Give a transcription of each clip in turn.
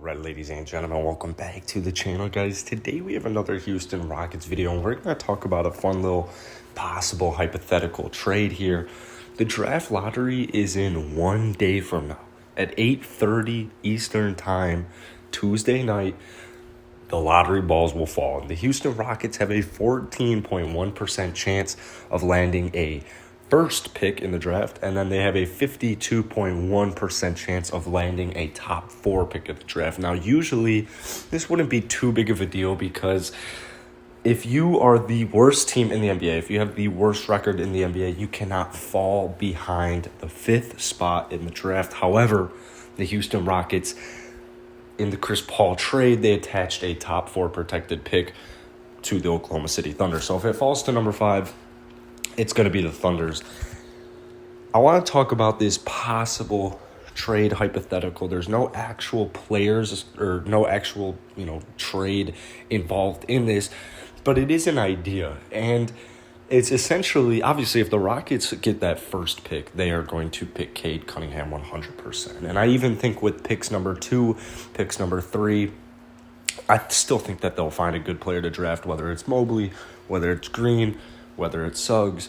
Alright, ladies and gentlemen, welcome back to the channel, guys. Today we have another Houston Rockets video, and we're going to talk about a fun little possible hypothetical trade here. The draft lottery is in 1 day from now at 8:30 Eastern Time, Tuesday night. The lottery balls will fall. The Houston Rockets have a 14.1% chance of landing a first pick in the draft, and then they have a 52.1% chance of landing a top 4 pick of the draft. Now, usually this wouldn't be too big of a deal because if you are the worst team in the NBA, if you have the worst record in the NBA, you cannot fall behind the 5th spot in the draft. However, the Houston Rockets, in the Chris Paul trade, they attached a top 4 protected pick to the Oklahoma City Thunder. So if it falls to number 5, it's going to be the Thunders. I want to talk about this possible trade hypothetical. There's no actual players or no actual, trade involved in this, but it is an idea. And it's essentially, obviously, if the Rockets get that first pick, they are going to pick Cade Cunningham 100%. And I even think with picks number 2, picks number 3, I still think that they'll find a good player to draft, whether it's Mobley, whether it's Green, whether it's Suggs.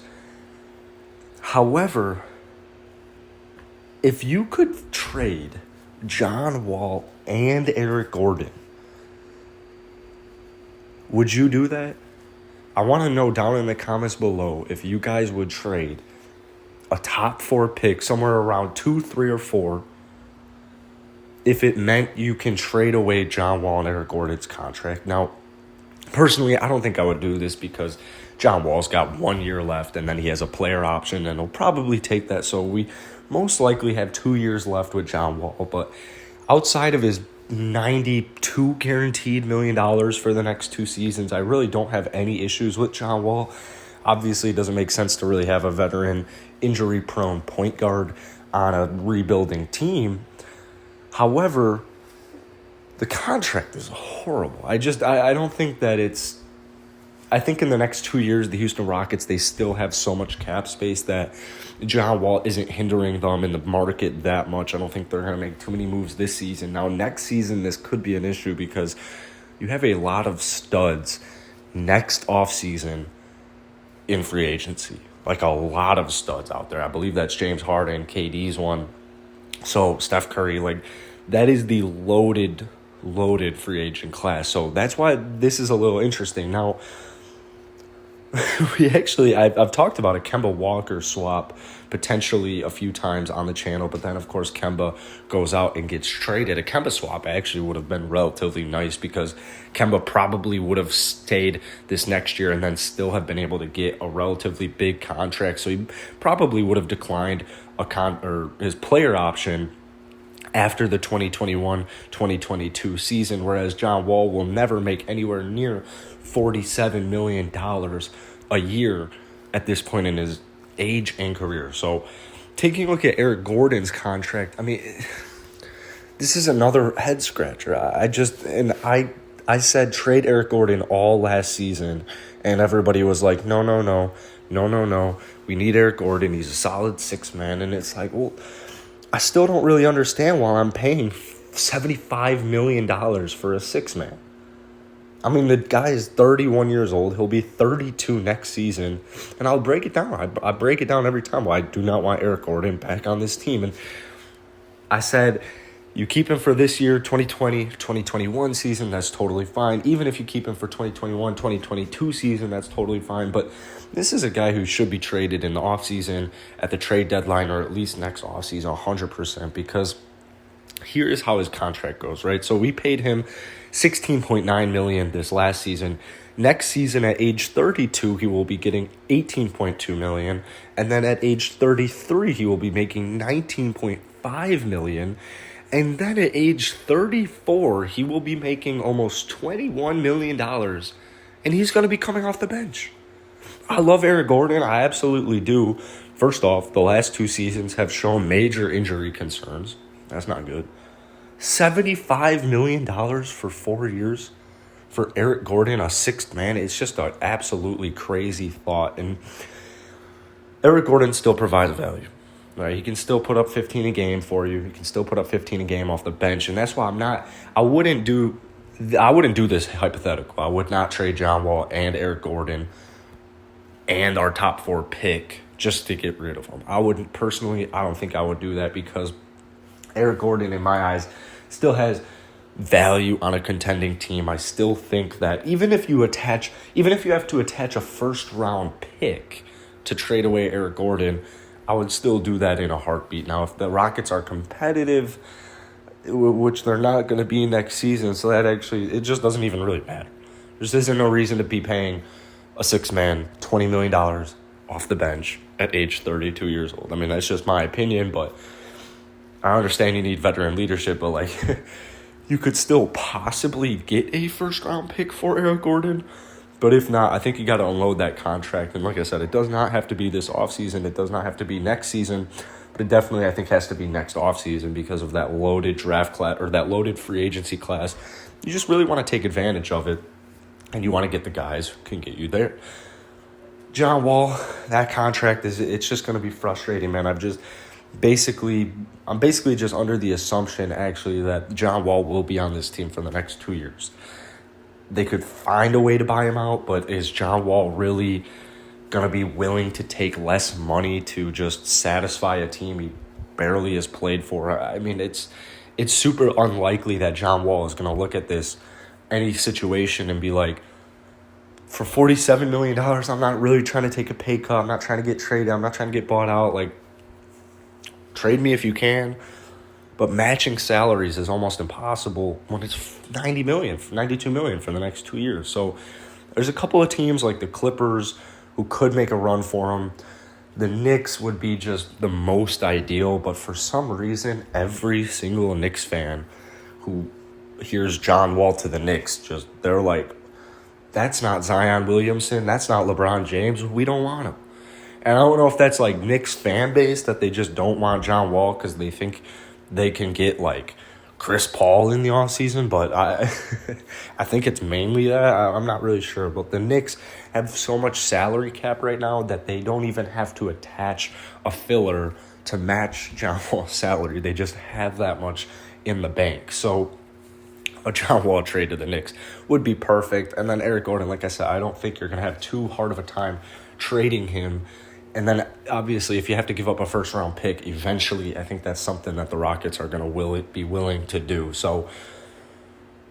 However, if you could trade John Wall and Eric Gordon, would you do that? I want to know down in the comments below if you guys would trade a top 4 pick somewhere around 2, 3, or 4 if it meant you can trade away John Wall and Eric Gordon's contract. Now, personally, I don't think I would do this because John Wall's got 1 year left, and then he has a player option, and he'll probably take that. So we most likely have 2 years left with John Wall. But outside of his $92 guaranteed million for the next 2 seasons, I really don't have any issues with John Wall. Obviously, it doesn't make sense to really have a veteran, injury-prone point guard on a rebuilding team. However, the contract is horrible. I don't think that it's... I think in the next 2 years, the Houston Rockets, they still have so much cap space that John Wall isn't hindering them in the market that much. I don't think they're going to make too many moves this season. Now, next season, this could be an issue because you have a lot of studs next offseason in free agency. Like a lot of studs out there. I believe that's James Harden, KD's one. So Steph Curry, that is the loaded free agent class. So that's why this is a little interesting. Now, I've talked about a Kemba Walker swap potentially a few times on the channel, but then, of course, Kemba goes out and gets traded. A Kemba swap actually would have been relatively nice because Kemba probably would have stayed this next year and then still have been able to get a relatively big contract. So he probably would have declined his player option after the 2021-2022 season, whereas John Wall will never make anywhere near $47 million a year at this point in his age and career. So taking a look at Eric Gordon's contract, this is another head scratcher. I said trade Eric Gordon all last season, and everybody was like, no. We need Eric Gordon. He's a solid 6-man. And it's like, well, I still don't really understand why I'm paying $75 million for a 6-man. The guy is 31 years old. He'll be 32 next season. And I'll break it down. I break it down every time. Well, I do not want Eric Gordon back on this team. And I said, you keep him for this year, 2020, 2021 season, that's totally fine. Even if you keep him for 2021, 2022 season, that's totally fine. But this is a guy who should be traded in the offseason, at the trade deadline, or at least next offseason, 100%, because here is how his contract goes, right? So we paid him $16.9 million this last season. Next season, at age 32, he will be getting $18.2 million. And then at age 33, he will be making $19.5 million. And then at age 34, he will be making almost $21 million. And he's going to be coming off the bench. I love Eric Gordon. I absolutely do. First off, the last 2 seasons have shown major injury concerns. That's not good. $75 million for 4 years for Eric Gordon, a 6th man. It's just an absolutely crazy thought. And Eric Gordon still provides value. Right, he can still put up 15 a game for you. He can still put up 15 a game off the bench, and that's why I wouldn't do this hypothetical. I would not trade John Wall and Eric Gordon and our top 4 pick just to get rid of them. I don't think I would do that because Eric Gordon, in my eyes, still has value on a contending team. I still think that even if you have to attach a first round pick to trade away Eric Gordon, I would still do that in a heartbeat. Now, if the Rockets are competitive, which they're not going to be next season, so it just doesn't even really matter. There just isn't no reason to be paying a 6-man $20 million off the bench at age 32 years old. I mean, that's just my opinion, but I understand you need veteran leadership, but like you could still possibly get a first-round pick for Eric Gordon. But if not, I think you got to unload that contract. And like I said, it does not have to be this offseason. It does not have to be next season. But it definitely, I think, has to be next offseason because of that loaded draft class or that loaded free agency class. You just really want to take advantage of it. And you want to get the guys who can get you there. John Wall, that contract, it's just going to be frustrating, man. I'm basically just under the assumption, actually, that John Wall will be on this team for the next 2 years. They could find a way to buy him out, but is John Wall really going to be willing to take less money to just satisfy a team he barely has played for? I mean, it's super unlikely that John Wall is going to look at any situation and be like, for $47 million, I'm not really trying to take a pay cut. I'm not trying to get traded. I'm not trying to get bought out. Like, trade me if you can. But matching salaries is almost impossible when it's $92 million for the next 2 years. So there's a couple of teams like the Clippers who could make a run for him. The Knicks would be just the most ideal, but for some reason, every single Knicks fan who hears John Wall to the Knicks, they're like, that's not Zion Williamson, that's not LeBron James, we don't want him. And I don't know if that's like Knicks fan base that they just don't want John Wall because they think they can get like Chris Paul in the offseason, but I think it's mainly that. I'm not really sure. But the Knicks have so much salary cap right now that they don't even have to attach a filler to match John Wall's salary. They just have that much in the bank. So a John Wall trade to the Knicks would be perfect. And then Eric Gordon, like I said, I don't think you're going to have too hard of a time trading him. And then, obviously, if you have to give up a first-round pick, eventually, I think that's something that the Rockets are going to be willing to do. So,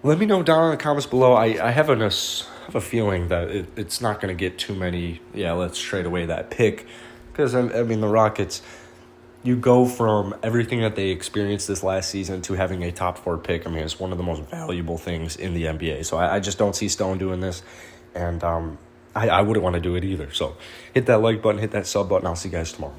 let me know down in the comments below. I have a feeling that it's not going to get too many, let's trade away that pick. Because, I mean, the Rockets, you go from everything that they experienced this last season to having a top 4 pick. I mean, it's one of the most valuable things in the NBA. So, I just don't see Stone doing this. And, I wouldn't want to do it either. So hit that like button, hit that sub button. I'll see you guys tomorrow.